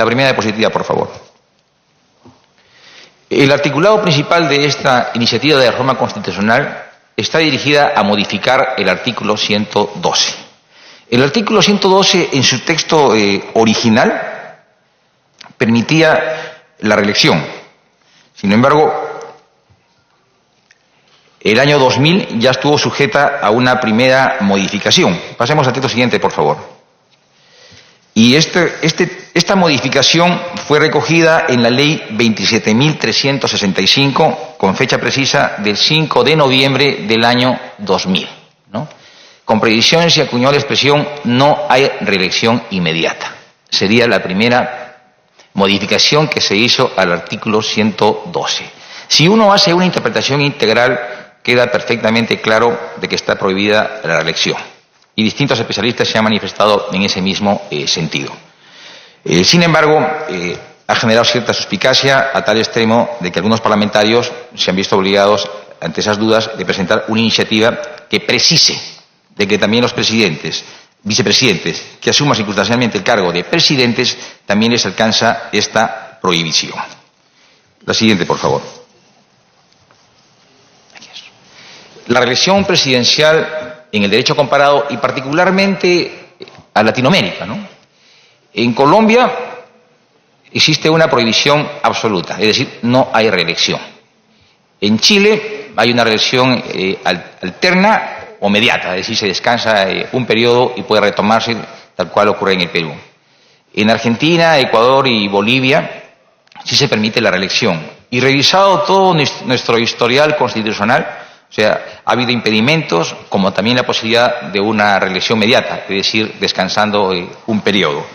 La primera diapositiva, por favor. El articulado principal de esta iniciativa de reforma constitucional está dirigida a modificar el artículo 112. El artículo 112, en su texto original, permitía la reelección. Sin embargo, el año 2000 ya estuvo sujeta a una primera modificación. Pasemos al texto siguiente, por favor. Y esta modificación fue recogida en la Ley 27.365, con fecha precisa del 5 de noviembre del año 2000, ¿no? Con previsiones y acuñó la expresión "no hay reelección inmediata". Sería la primera modificación que se hizo al artículo 112. Si uno hace una interpretación integral, queda perfectamente claro de que está prohibida la reelección. Y distintos especialistas se han manifestado en ese mismo sentido. Sin embargo, ha generado cierta suspicacia a tal extremo de que algunos parlamentarios se han visto obligados, ante esas dudas, de presentar una iniciativa que precise de que también los presidentes, vicepresidentes, que asuman circunstancialmente el cargo de presidentes, también les alcanza esta prohibición. La siguiente, por favor. La reelección presidencial en el derecho comparado y particularmente a Latinoamérica, ¿no? En Colombia existe una prohibición absoluta, es decir, no hay reelección. En Chile hay una reelección alterna o mediata, es decir, se descansa un periodo y puede retomarse tal cual ocurre en el Perú. En Argentina, Ecuador y Bolivia sí se permite la reelección. Y revisado todo nuestro historial constitucional, o sea, ha habido impedimentos, como también la posibilidad de una reelección mediata, es decir, descansando un periodo.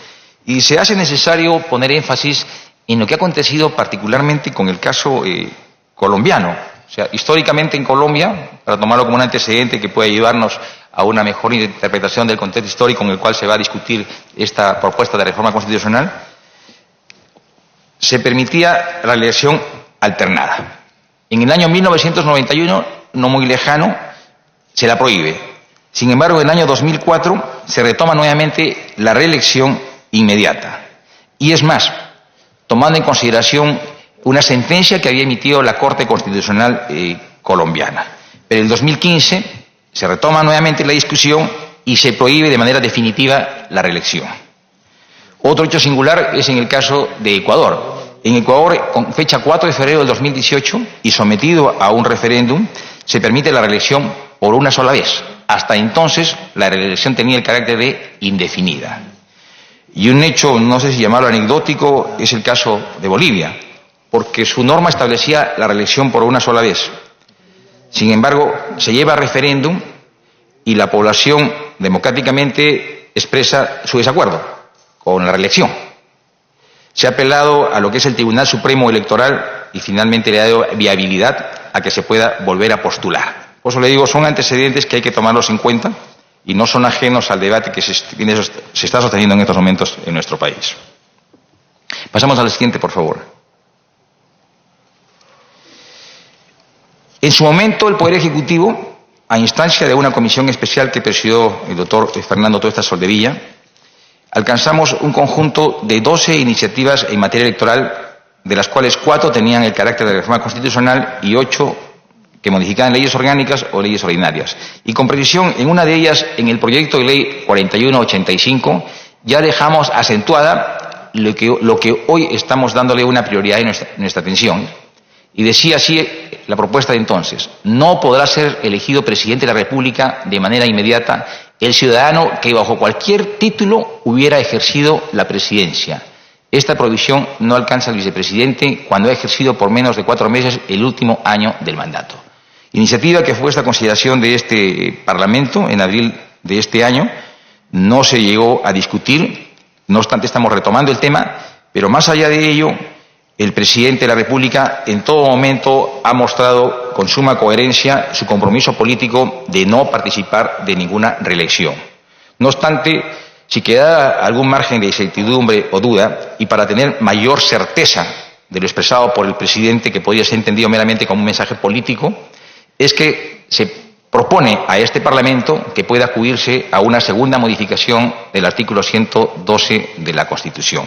Y se hace necesario poner énfasis en lo que ha acontecido particularmente con el caso colombiano. O sea, históricamente en Colombia, para tomarlo como un antecedente que puede ayudarnos a una mejor interpretación del contexto histórico en el cual se va a discutir esta propuesta de reforma constitucional, se permitía la reelección alternada. En el año 1991, no muy lejano, se la prohíbe. Sin embargo, en el año 2004 se retoma nuevamente la reelección inmediata. Y es más, tomando en consideración una sentencia que había emitido la Corte Constitucional colombiana. Pero en el 2015 se retoma nuevamente la discusión y se prohíbe de manera definitiva la reelección. Otro hecho singular es en el caso de Ecuador. En Ecuador, con fecha 4 de febrero del 2018 y sometido a un referéndum, se permite la reelección por una sola vez. Hasta entonces, la reelección tenía el carácter de indefinida. Y un hecho, no sé si llamarlo anecdótico, es el caso de Bolivia, porque su norma establecía la reelección por una sola vez. Sin embargo, se lleva a referéndum y la población democráticamente expresa su desacuerdo con la reelección. Se ha apelado a lo que es el Tribunal Supremo Electoral y finalmente le ha dado viabilidad a que se pueda volver a postular. Por eso le digo, son antecedentes que hay que tomarlos en cuenta y no son ajenos al debate que se está sosteniendo en estos momentos en nuestro país. Pasamos al siguiente, por favor. En su momento, el Poder Ejecutivo, a instancia de una comisión especial que presidió el doctor Fernando Tuesta Soldevilla, alcanzamos un conjunto de 12 iniciativas en materia electoral, de las cuales 4 tenían el carácter de reforma constitucional y 8 que modificaban leyes orgánicas o leyes ordinarias. Y con precisión, en una de ellas, en el proyecto de ley 4185, ya dejamos acentuada lo que hoy estamos dándole una prioridad en nuestra atención. Y decía así la propuesta de entonces: no podrá ser elegido presidente de la República de manera inmediata el ciudadano que bajo cualquier título hubiera ejercido la presidencia. Esta provisión no alcanza al vicepresidente cuando ha ejercido por menos de 4 meses el último año del mandato. Iniciativa que fue puesta a consideración de este Parlamento en abril de este año, no se llegó a discutir, no obstante estamos retomando el tema, pero más allá de ello, el presidente de la República en todo momento ha mostrado con suma coherencia su compromiso político de no participar de ninguna reelección. No obstante, si queda algún margen de incertidumbre o duda, y para tener mayor certeza de lo expresado por el presidente, que podría ser entendido meramente como un mensaje político, es que se propone a este Parlamento que pueda acudirse a una segunda modificación del artículo 112 de la Constitución.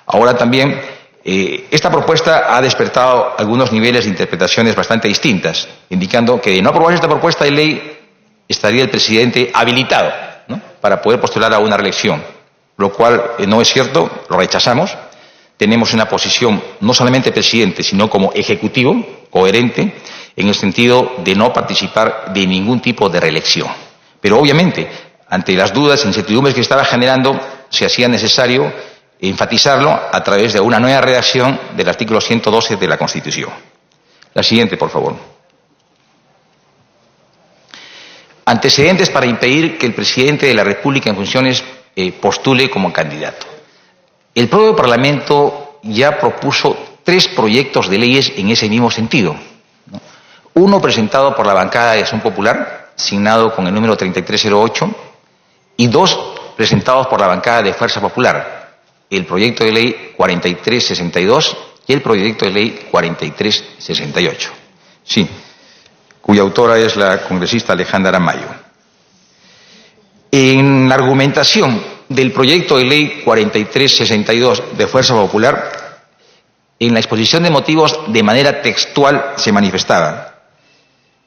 Ahora también, esta propuesta ha despertado algunos niveles de interpretaciones bastante distintas, indicando que de no aprobar esta propuesta de ley estaría el presidente habilitado, ¿no?, para poder postular a una reelección, lo cual no es cierto, lo rechazamos. Tenemos una posición no solamente presidente, sino como ejecutivo coherente en el sentido de no participar de ningún tipo de reelección. Pero obviamente, ante las dudas e incertidumbres que estaba generando, se hacía necesario enfatizarlo a través de una nueva redacción del artículo 112 de la Constitución. La siguiente, por favor. Antecedentes para impedir que el presidente de la República en funciones postule como candidato. El propio Parlamento ya propuso 3 proyectos de leyes en ese mismo sentido, ¿no? Uno presentado por la bancada de Acción Popular, signado con el número 3308, y 2 presentados por la bancada de Fuerza Popular, el proyecto de ley 4362 y el proyecto de ley 4368. Sí, cuya autora es la congresista Alejandra Mayo. En la argumentación del proyecto de ley 4362 de Fuerza Popular, en la exposición de motivos de manera textual se manifestaba: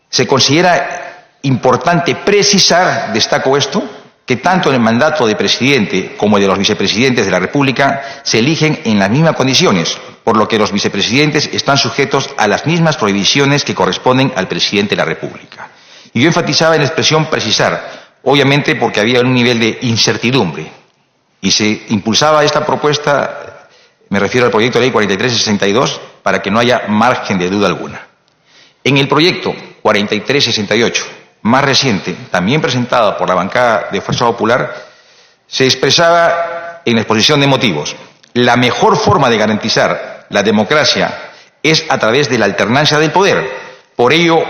se considera importante precisar, destaco esto, que tanto en el mandato de presidente como el de los vicepresidentes de la República se eligen en las mismas condiciones, por lo que los vicepresidentes están sujetos a las mismas prohibiciones que corresponden al presidente de la República. Y yo enfatizaba en la expresión precisar, obviamente porque había un nivel de incertidumbre, y se impulsaba esta propuesta, me refiero al proyecto de ley 4362, para que no haya margen de duda alguna. En el proyecto 4368, más reciente, también presentado por la bancada de Fuerza Popular, se expresaba en la exposición de motivos: la mejor forma de garantizar la democracia es a través de la alternancia del poder. Por ello,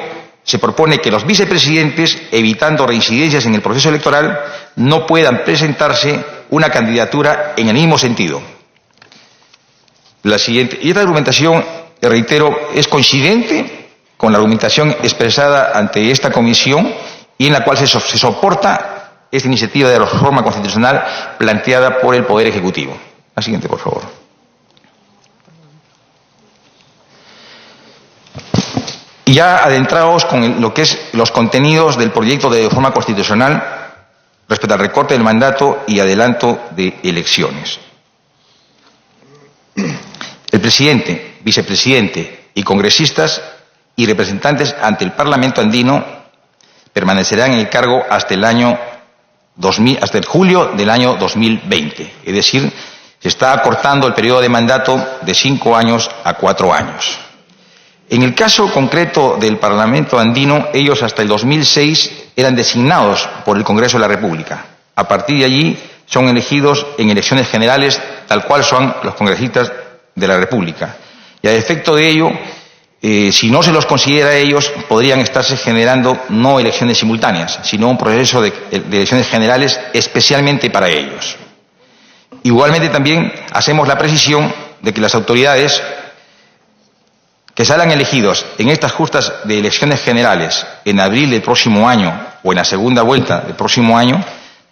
se propone que los vicepresidentes, evitando reincidencias en el proceso electoral, no puedan presentarse una candidatura en el mismo sentido. La siguiente, y esta argumentación, reitero, es coincidente con la argumentación expresada ante esta comisión y en la cual se soporta esta iniciativa de reforma constitucional planteada por el Poder Ejecutivo. La siguiente, por favor. Y ya adentrados con lo que es los contenidos del proyecto de reforma constitucional respecto al recorte del mandato y adelanto de elecciones. El presidente, vicepresidente y congresistas y representantes ante el Parlamento andino permanecerán en el cargo hasta el julio del año 2020. Es decir, se está acortando el periodo de mandato de 5 años a 4 años. En el caso concreto del Parlamento andino, ellos hasta el 2006 eran designados por el Congreso de la República. A partir de allí son elegidos en elecciones generales, tal cual son los congresistas de la República. Y a efecto de ello, si no se los considera a ellos, podrían estarse generando no elecciones simultáneas, sino un proceso de elecciones generales especialmente para ellos. Igualmente también hacemos la precisión de que las autoridades que salgan elegidos en estas justas de elecciones generales en abril del próximo año o en la segunda vuelta del próximo año,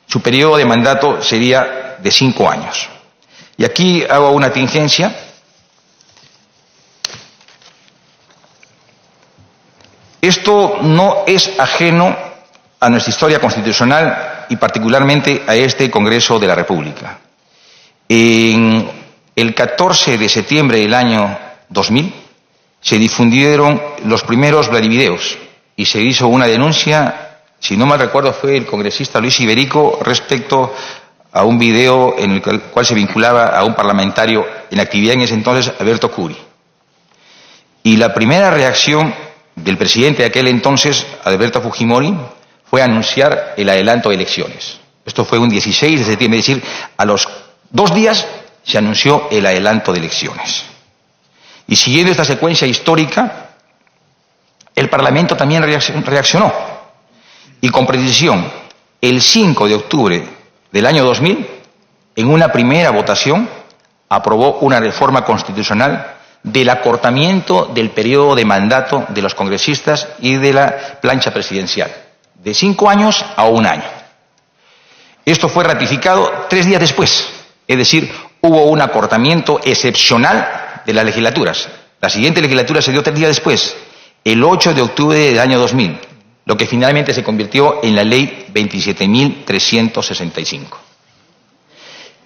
su periodo de mandato sería de 5 años. Y aquí hago una tingencia. Esto no es ajeno a nuestra historia constitucional y particularmente a este Congreso de la República. En el 14 de septiembre del año 2000 se difundieron los primeros Vladivideos y se hizo una denuncia, si no mal recuerdo fue el congresista Luis Iberico, respecto a un video en el cual se vinculaba a un parlamentario en actividad en ese entonces, Alberto Curi. Y la primera reacción del presidente de aquel entonces, Alberto Fujimori, fue anunciar el adelanto de elecciones. Esto fue un 16 de septiembre, es decir, a los 2 días se anunció el adelanto de elecciones. Y siguiendo esta secuencia histórica, el Parlamento también reaccionó. Y con precisión, el 5 de octubre del año 2000, en una primera votación, aprobó una reforma constitucional del acortamiento del periodo de mandato de los congresistas y de la plancha presidencial, de 5 años a 1 año. Esto fue ratificado 3 días después, es decir, hubo un acortamiento excepcional de las legislaturas. La siguiente legislatura se dio 3 días después, el 8 de octubre del año 2000, lo que finalmente se convirtió en la ley 27.365.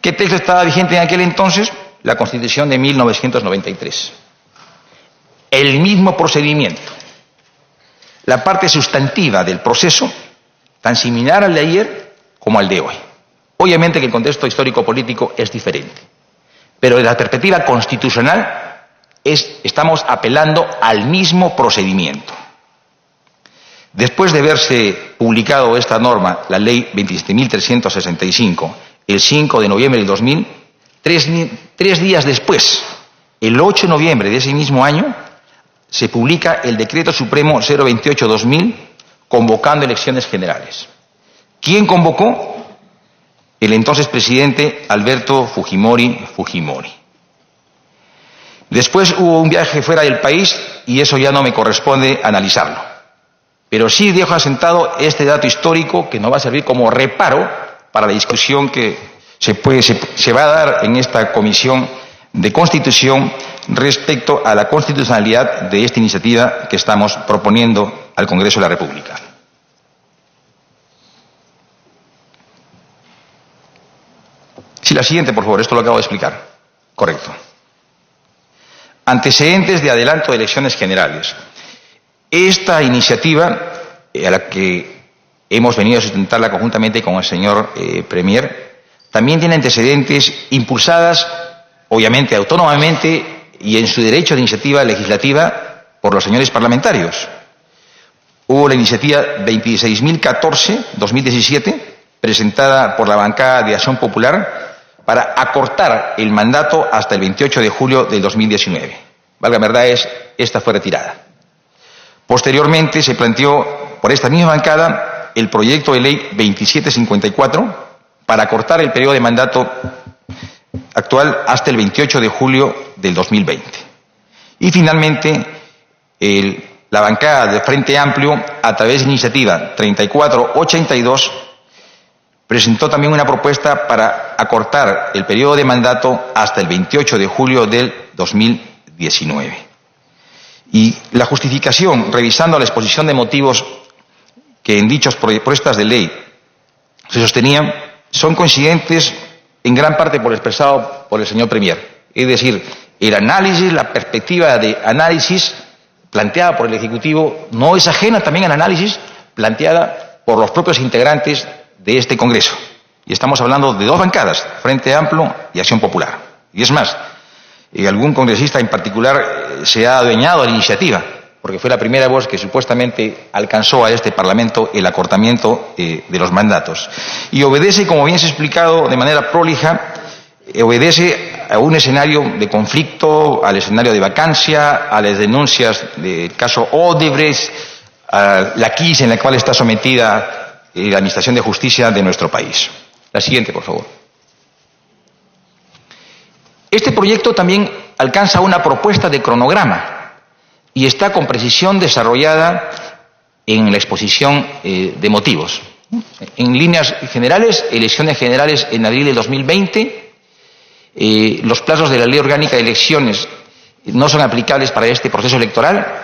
¿Qué texto estaba vigente en aquel entonces? La Constitución de 1993. El mismo procedimiento. La parte sustantiva del proceso, tan similar al de ayer como al de hoy. Obviamente que el contexto histórico-político es diferente, pero desde la perspectiva constitucional estamos apelando al mismo procedimiento. Después de haberse publicado esta norma, la ley 27.365, el 5 de noviembre del 2000, tres días después, el 8 de noviembre de ese mismo año, se publica el Decreto Supremo 028-2000 convocando elecciones generales. ¿Quién convocó? El entonces presidente Alberto Fujimori. Después hubo un viaje fuera del país y eso ya no me corresponde analizarlo. Pero sí dejo asentado este dato histórico que nos va a servir como reparo para la discusión que se va a dar en esta Comisión de Constitución respecto a la constitucionalidad de esta iniciativa que estamos proponiendo al Congreso de la República. Sí, la siguiente, por favor, esto lo acabo de explicar. Correcto. Antecedentes de adelanto de elecciones generales. Esta iniciativa, a la que hemos venido a sustentarla conjuntamente con el señor Premier, también tiene antecedentes impulsadas, obviamente, autónomamente y en su derecho de iniciativa legislativa por los señores parlamentarios. Hubo la iniciativa 26.014-2017, presentada por la bancada de Acción Popular, para acortar el mandato hasta el 28 de julio del 2019. Valga verdad, esta fue retirada. Posteriormente se planteó por esta misma bancada el proyecto de ley 2754 para acortar el periodo de mandato actual hasta el 28 de julio del 2020. Y finalmente, la bancada de Frente Amplio, a través de iniciativa 3482, presentó también una propuesta para acortar el periodo de mandato hasta el 28 de julio del 2019. Y la justificación, revisando la exposición de motivos que en dichas propuestas de ley se sostenían, son coincidentes en gran parte por lo expresado por el señor Premier. Es decir, el análisis, la perspectiva de análisis planteada por el Ejecutivo no es ajena también al análisis planteada por los propios integrantes de este Congreso. Y estamos hablando de 2 bancadas, Frente Amplio y Acción Popular. Y es más, algún congresista en particular se ha adueñado de la iniciativa, porque fue la primera voz que supuestamente alcanzó a este Parlamento el acortamiento de los mandatos. Y obedece, como bien se ha explicado de manera prolija, obedece a un escenario de conflicto, al escenario de vacancia, a las denuncias del caso Odebrecht, a la crisis en la cual está sometida la Administración de Justicia de nuestro país. La siguiente, por favor. Este proyecto también alcanza una propuesta de cronograma y está con precisión desarrollada en la exposición de motivos. En líneas generales, elecciones generales en abril de 2020, los plazos de la Ley Orgánica de Elecciones no son aplicables para este proceso electoral.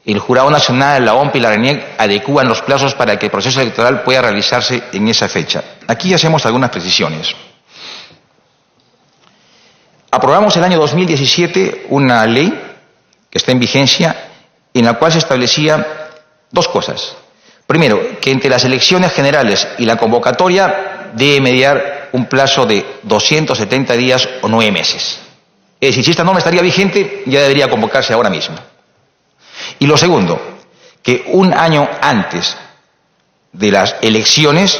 El Jurado Nacional, la OMP y la RENIEC adecúan los plazos para que el proceso electoral pueda realizarse en esa fecha. Aquí hacemos algunas precisiones. Aprobamos el año 2017 una ley que está en vigencia en la cual se establecía 2 cosas. Primero, que entre las elecciones generales y la convocatoria debe mediar un plazo de 270 días o 9 meses. Es decir, si esta norma estaría vigente, ya debería convocarse ahora mismo. Y lo segundo, que un año antes de las elecciones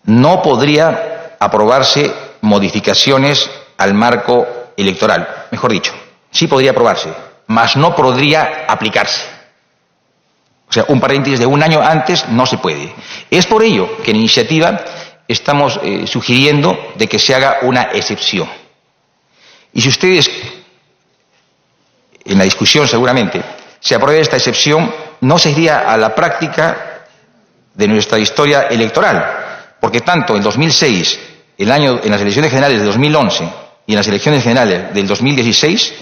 no podría aprobarse modificaciones al marco electoral. Mejor dicho, sí podría aprobarse, mas no podría aplicarse. O sea, un paréntesis de un año antes no se puede. Es por ello que en la iniciativa estamos sugiriendo de que se haga una excepción. Y si ustedes, en la discusión seguramente, se aprueba esta excepción, no se iría a la práctica de nuestra historia electoral, porque tanto en 2006 en las elecciones generales de 2011 y en las elecciones generales del 2016,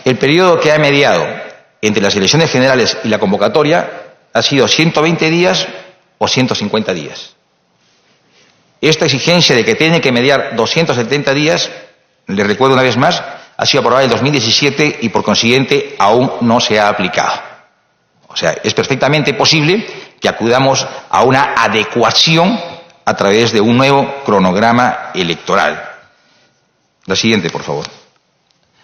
el periodo que ha mediado entre las elecciones generales y la convocatoria ha sido 120 días o 150 días. Esta exigencia de que tiene que mediar 270 días, les recuerdo una vez más, ha sido aprobada en 2017 y por consiguiente aún no se ha aplicado. O sea, es perfectamente posible que acudamos a una adecuación a través de un nuevo cronograma electoral. La siguiente, por favor.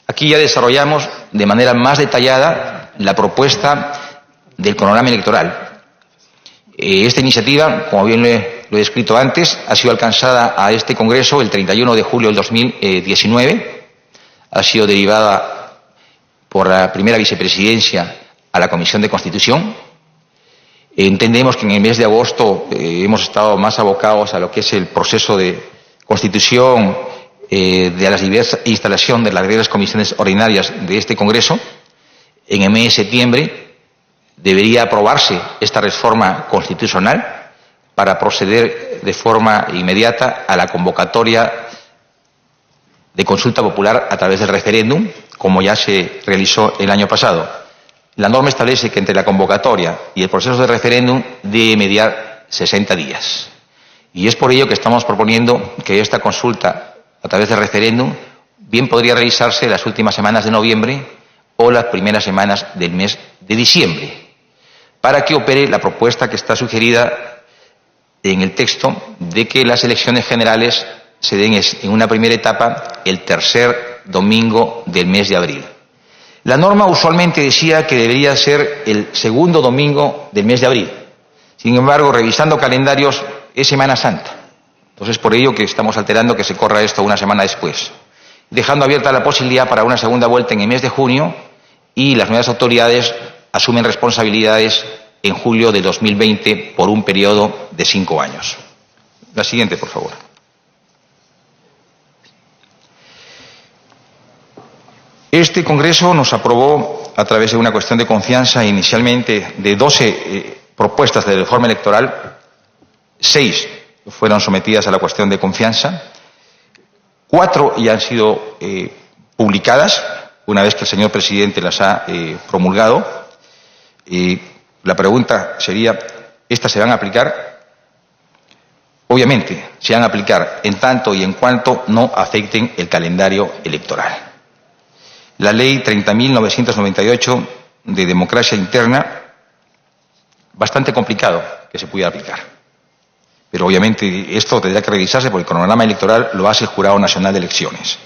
Aquí ya desarrollamos de manera más detallada la propuesta del cronograma electoral. Esta iniciativa, como bien lo he descrito antes, ha sido alcanzada a este Congreso el 31 de julio del 2019. Ha sido derivada por la primera vicepresidencia a la Comisión de Constitución. Entendemos que en el mes de agosto hemos estado más abocados a lo que es el proceso de constitución de la diversa instalación de las diversas comisiones ordinarias de este Congreso. En el mes de septiembre debería aprobarse esta reforma constitucional para proceder de forma inmediata a la convocatoria de consulta popular a través del referéndum, como ya se realizó el año pasado. La norma establece que entre la convocatoria y el proceso de referéndum debe mediar 60 días. Y es por ello que estamos proponiendo que esta consulta a través del referéndum bien podría realizarse en las últimas semanas de noviembre o las primeras semanas del mes de diciembre, para que opere la propuesta que está sugerida en el texto de que las elecciones generales se den en una primera etapa el tercer domingo del mes de abril. La norma usualmente decía que debería ser el segundo domingo del mes de abril. Sin embargo, revisando calendarios, es Semana Santa. Entonces, por ello que estamos alterando que se corra esto una semana después, dejando abierta la posibilidad para una segunda vuelta en el mes de junio, y las nuevas autoridades asumen responsabilidades en julio de 2020 por un periodo de 5 años. La siguiente, por favor. Este Congreso nos aprobó, a través de una cuestión de confianza, inicialmente de 12 propuestas de reforma electoral, 6 fueron sometidas a la cuestión de confianza, 4 ya han sido publicadas, una vez que el señor presidente las ha promulgado. La pregunta sería, ¿estas se van a aplicar? Obviamente, se van a aplicar en tanto y en cuanto no afecten el calendario electoral. La ley 30.998 de democracia interna, bastante complicado que se pudiera aplicar. Pero obviamente esto tendrá que revisarse porque el cronograma electoral lo hace el Jurado Nacional de Elecciones.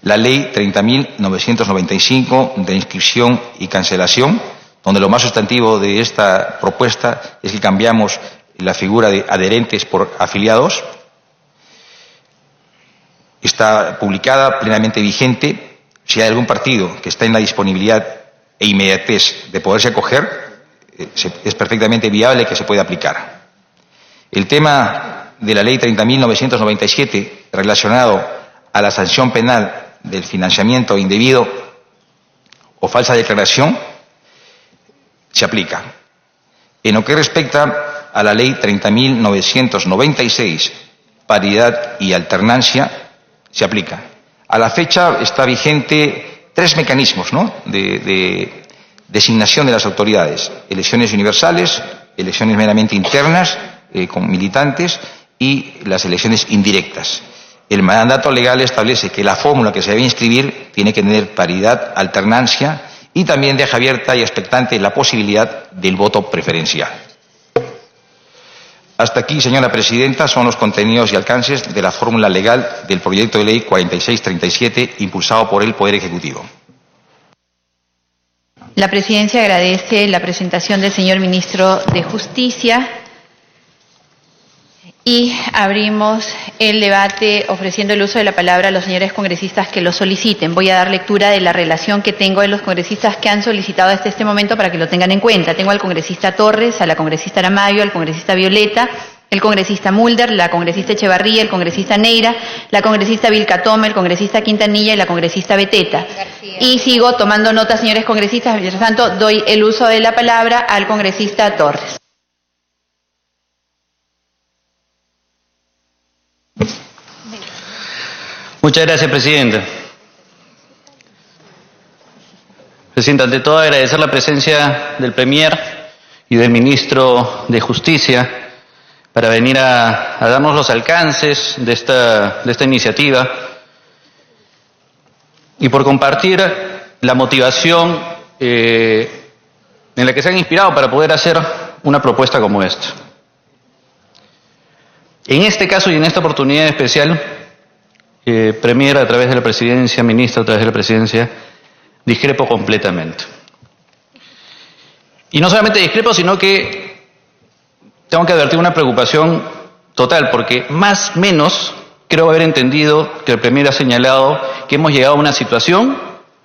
La ley 30.995 de inscripción y cancelación, donde lo más sustantivo de esta propuesta es que cambiamos la figura de adherentes por afiliados. Está publicada, plenamente vigente. Si hay algún partido que está en la disponibilidad e inmediatez de poderse acoger, es perfectamente viable que se pueda aplicar. El tema de la ley 30.997 relacionado a la sanción penal del financiamiento indebido o falsa declaración se aplica. En lo que respecta a la ley 30.996, paridad y alternancia, se aplica. A la fecha está vigente 3 mecanismos, ¿no?, de designación de las autoridades: elecciones universales, elecciones meramente internas con militantes y las elecciones indirectas. El mandato legal establece que la fórmula que se debe inscribir tiene que tener paridad, alternancia, y también deja abierta y expectante la posibilidad del voto preferencial. Hasta aquí, señora presidenta, son los contenidos y alcances de la fórmula legal del proyecto de ley 4637 impulsado por el Poder Ejecutivo. La Presidencia agradece la presentación del señor Ministro de Justicia y abrimos el debate ofreciendo el uso de la palabra a los señores congresistas que lo soliciten. Voy a dar lectura de la relación que tengo de los congresistas que han solicitado hasta este momento para que lo tengan en cuenta. Tengo al congresista Torres, a la congresista Aramayo, al congresista Violeta, el congresista Mulder, la congresista Echevarría, el congresista Neira, la congresista Vilcatoma, el congresista Quintanilla y la congresista Beteta. García. Y sigo tomando nota, señores congresistas. Mientras tanto, doy el uso de la palabra al congresista Torres. Muchas gracias, Presidenta. Presidenta, ante todo agradecer la presencia del Premier y del Ministro de Justicia para venir a darnos los alcances de esta iniciativa y por compartir la motivación en la que se han inspirado para poder hacer una propuesta como esta. En este caso y en esta oportunidad especial, Premier a través de la Presidencia, Ministro a través de la Presidencia, discrepo completamente. Y no solamente discrepo, sino que tengo que advertir una preocupación total, porque más o menos creo haber entendido que el Premier ha señalado que hemos llegado a una situación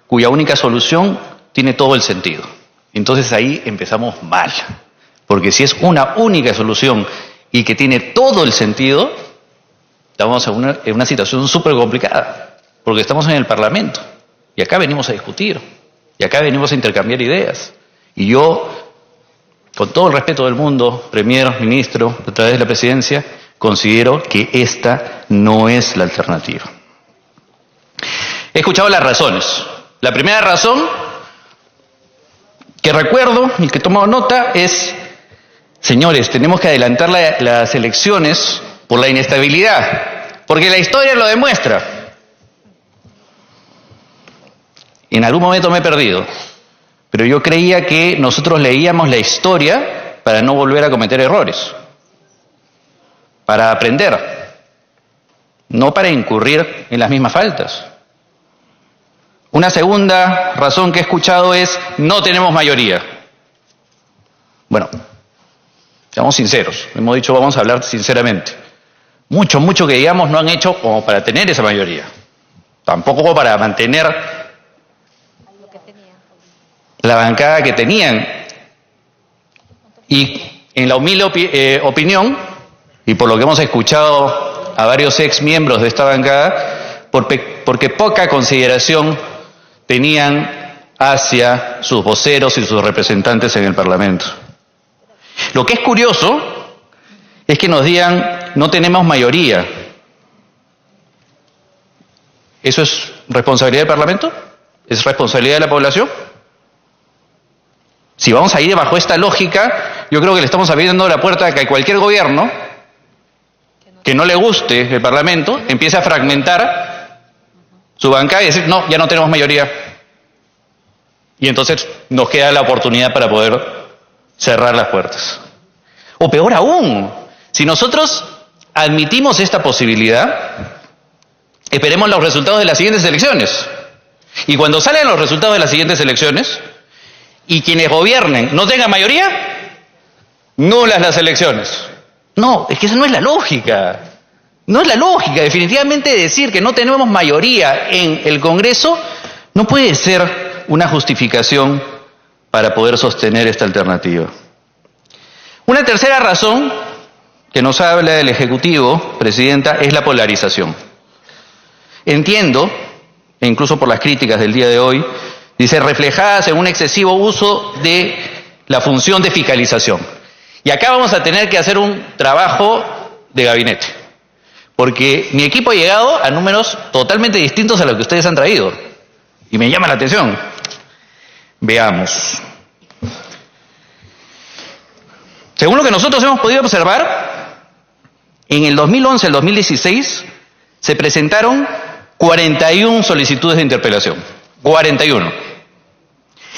cuya única solución tiene todo el sentido. Entonces ahí empezamos mal, porque si es una única solución y que tiene todo el sentido, estamos en una situación súper complicada, porque estamos en el Parlamento, y acá venimos a discutir, y acá venimos a intercambiar ideas. Y yo, con todo el respeto del mundo, Premier, Ministro, a través de la Presidencia, considero que esta no es la alternativa. He escuchado las razones. La primera razón que recuerdo y que he tomado nota es: señores, tenemos que adelantar las elecciones por la inestabilidad, porque la historia lo demuestra. En algún momento me he perdido, pero yo creía que nosotros leíamos la historia para no volver a cometer errores, para aprender, no para incurrir en las mismas faltas. Una segunda razón que he escuchado es: no tenemos mayoría. Bueno, seamos sinceros, hemos dicho vamos a hablar sinceramente. Mucho que digamos no han hecho como para tener esa mayoría. Tampoco como para mantener la bancada que tenían. Y en la humilde opinión, y por lo que hemos escuchado a varios ex miembros de esta bancada, porque poca consideración tenían hacia sus voceros y sus representantes en el Parlamento. Lo que es curioso es que nos digan no tenemos mayoría. ¿Eso es responsabilidad del Parlamento? ¿Es responsabilidad de la población? Si vamos a ir bajo esta lógica, yo creo que le estamos abriendo la puerta a que cualquier gobierno que no le guste el Parlamento empiece a fragmentar su bancada y decir, no, ya no tenemos mayoría. Y entonces nos queda la oportunidad para poder cerrar las puertas. O peor aún, si nosotros admitimos esta posibilidad, esperemos los resultados de las siguientes elecciones. Y cuando salgan los resultados de las siguientes elecciones, y quienes gobiernen no tengan mayoría, nulas las elecciones. No, es que esa no es la lógica. No es la lógica. Definitivamente decir que no tenemos mayoría en el Congreso no puede ser una justificación para poder sostener esta alternativa. Una tercera razón que nos habla el Ejecutivo, Presidenta, es la polarización. Entiendo, e incluso por las críticas del día de hoy, dice, reflejadas en un excesivo uso de la función de fiscalización. Y acá vamos a tener que hacer un trabajo de gabinete, porque mi equipo ha llegado a números totalmente distintos a los que ustedes han traído. Y me llama la atención. Veamos. Según lo que nosotros hemos podido observar, en el 2011 al 2016 se presentaron 41 solicitudes de interpelación. 41.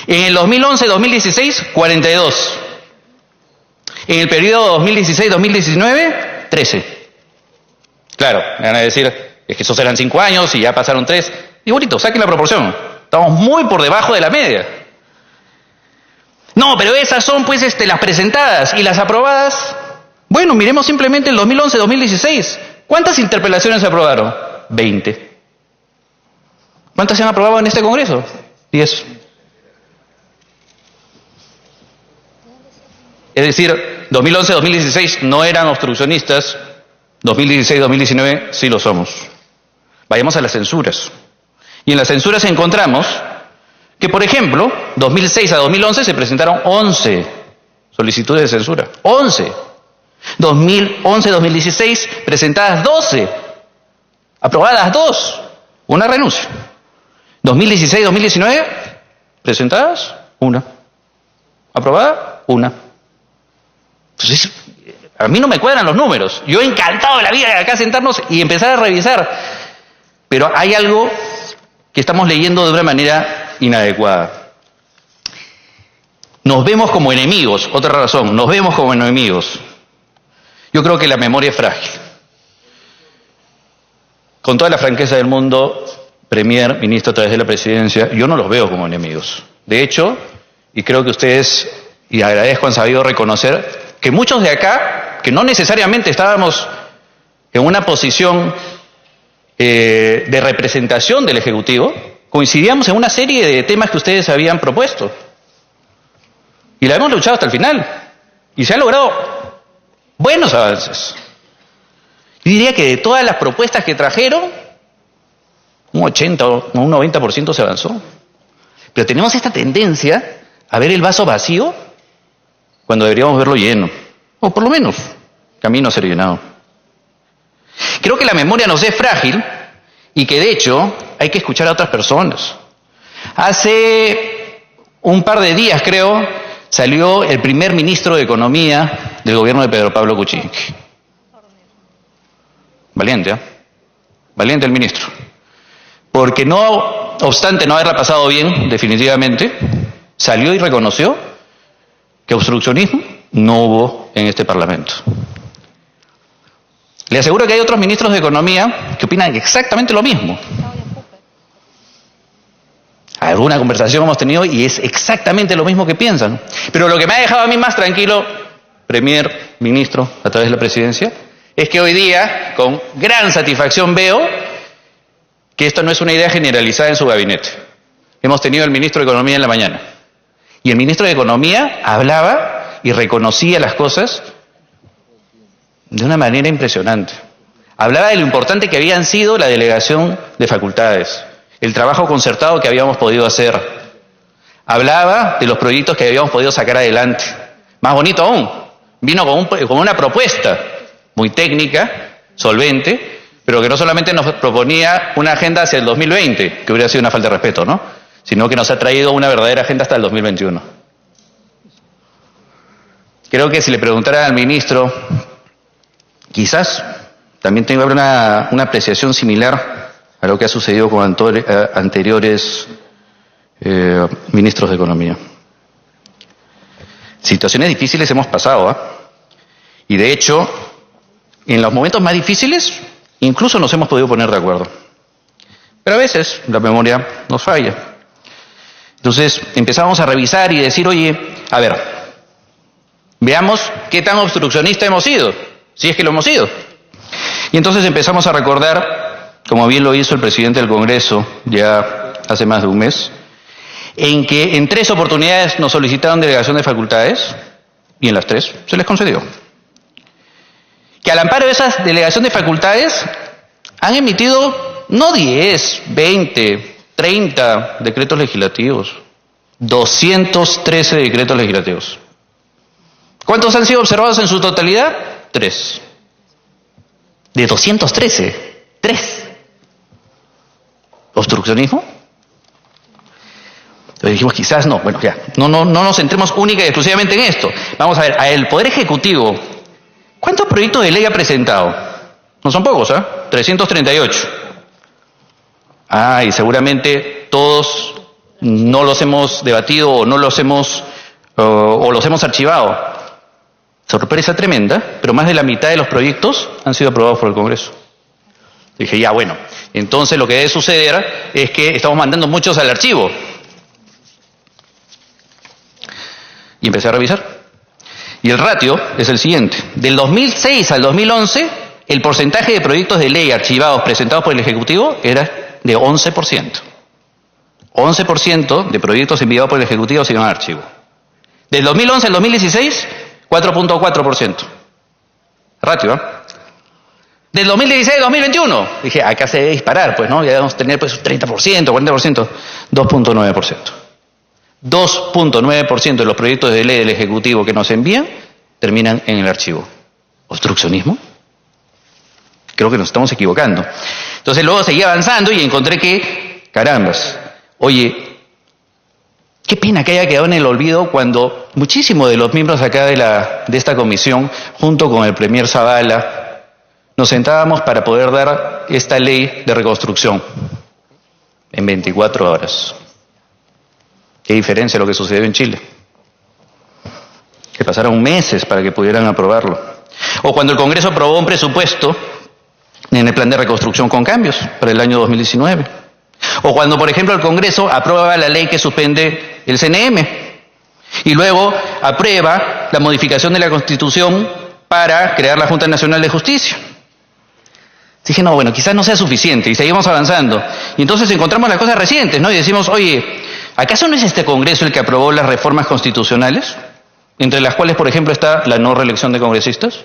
En el 2011-2016, 42. En el periodo 2016-2019, 13. Claro, me van a decir, es que esos eran 5 años y ya pasaron 3. Y bonito, saquen la proporción. Estamos muy por debajo de la media. No, pero esas son pues las presentadas y las aprobadas. Bueno, miremos simplemente el 2011-2016. ¿Cuántas interpelaciones se aprobaron? 20. ¿Cuántas se han aprobado en este Congreso? 10. Es decir, 2011-2016 no eran obstruccionistas, 2016-2019 sí lo somos. Vayamos a las censuras. Y en las censuras encontramos que, por ejemplo, 2006 a 2011 se presentaron 11 solicitudes de censura. 11. 2011-2016 presentadas 12. Aprobadas 2. una renuncia. 2016, 2019, presentadas, una. Aprobada, una. Entonces, a mí no me cuadran los números. Yo encantado de la vida de acá sentarnos y empezar a revisar. Pero hay algo que estamos leyendo de una manera inadecuada. Nos vemos como enemigos, otra razón, nos vemos como enemigos. Yo creo que la memoria es frágil. Con toda la franqueza del mundo, Premier, ministro a través de la presidencia, yo no los veo como enemigos. De hecho, y creo que ustedes, y agradezco, han sabido reconocer que muchos de acá, que no necesariamente estábamos en una posición de representación del Ejecutivo, coincidíamos en una serie de temas que ustedes habían propuesto. Y la hemos luchado hasta el final. Y se han logrado buenos avances. Yo diría que de todas las propuestas que trajeron, un 80 o un 90% se avanzó. Pero tenemos esta tendencia a ver el vaso vacío cuando deberíamos verlo lleno. O por lo menos, camino a ser llenado. Creo que la memoria nos es frágil y que de hecho hay que escuchar a otras personas. Hace un par de días, creo, salió el primer ministro de Economía del gobierno de Pedro Pablo Kuczynski. Valiente, ¿eh? Valiente el ministro. Porque no obstante no haberla pasado bien, definitivamente, salió y reconoció que obstruccionismo no hubo en este Parlamento. Le aseguro que hay otros ministros de Economía que opinan exactamente lo mismo. Alguna conversación hemos tenido y es exactamente lo mismo que piensan. Pero lo que me ha dejado a mí más tranquilo, Premier, ministro, a través de la presidencia, es que hoy día, con gran satisfacción, veo que esto no es una idea generalizada en su gabinete. Hemos tenido al ministro de Economía en la mañana. Y el ministro de Economía hablaba y reconocía las cosas de una manera impresionante. Hablaba de lo importante que habían sido la delegación de facultades, el trabajo concertado que habíamos podido hacer. Hablaba de los proyectos que habíamos podido sacar adelante. Más bonito aún, vino con una propuesta muy técnica, solvente, pero que no solamente nos proponía una agenda hacia el 2020, que hubiera sido una falta de respeto, ¿no? Sino que nos ha traído una verdadera agenda hasta el 2021. Creo que si le preguntara al ministro, quizás también tenga una apreciación similar a lo que ha sucedido con anteriores ministros de Economía. Situaciones difíciles hemos pasado, ¿eh? Y de hecho, en los momentos más difíciles, incluso nos hemos podido poner de acuerdo. Pero a veces la memoria nos falla. Entonces empezamos a revisar y decir, oye, a ver, veamos qué tan obstruccionista hemos sido, si es que lo hemos sido. Y entonces empezamos a recordar, como bien lo hizo el presidente del Congreso ya hace más de un mes, en que en 3 oportunidades nos solicitaron delegación de facultades y en las 3 se les concedió. Que al amparo de esas delegación de facultades han emitido no 10, 20, 30 decretos legislativos, 213 decretos legislativos. ¿Cuántos han sido observados en su totalidad? 3. De 213, 3. ¿Obstruccionismo? Entonces dijimos, quizás no. Bueno, ya, no nos centremos única y exclusivamente en esto. Vamos a ver, el Poder Ejecutivo, ¿cuántos proyectos de ley ha presentado? No son pocos, ¿eh? 338. Y seguramente todos no los hemos debatido o no los hemos o los hemos archivado. Sorpresa tremenda, pero más de la mitad de los proyectos han sido aprobados por el Congreso. Dije, ya bueno, entonces lo que debe suceder es que estamos mandando muchos al archivo. Y empecé a revisar. Y el ratio es el siguiente. Del 2006 al 2011, el porcentaje de proyectos de ley archivados presentados por el Ejecutivo era de 11%. 11% de proyectos enviados por el Ejecutivo se iban al archivo. Del 2011 al 2016, 4.4%. Ratio, ¿eh? Del 2016 al 2021, dije, acá se debe disparar, pues, ¿no? Ya debemos tener, pues, 30%, 40%, 2.9%. 2.9% de los proyectos de ley del Ejecutivo que nos envían terminan en el archivo. ¿Obstruccionismo? Creo que nos estamos equivocando. Entonces luego seguí avanzando y encontré que, carambas, oye, qué pena que haya quedado en el olvido cuando muchísimos de los miembros acá de esta comisión, junto con el premier Zavala, nos sentábamos para poder dar esta ley de reconstrucción en 24 horas. Qué diferencia a lo que sucedió en Chile. Que pasaron meses para que pudieran aprobarlo. O cuando el Congreso aprobó un presupuesto en el plan de reconstrucción con cambios para el año 2019. O cuando, por ejemplo, el Congreso aprueba la ley que suspende el CNM y luego aprueba la modificación de la Constitución para crear la Junta Nacional de Justicia. Dije, no, bueno, quizás no sea suficiente y seguimos avanzando. Y entonces encontramos las cosas recientes, ¿no? Y decimos, oye, ¿acaso no es este Congreso el que aprobó las reformas constitucionales? Entre las cuales, por ejemplo, está la no reelección de congresistas.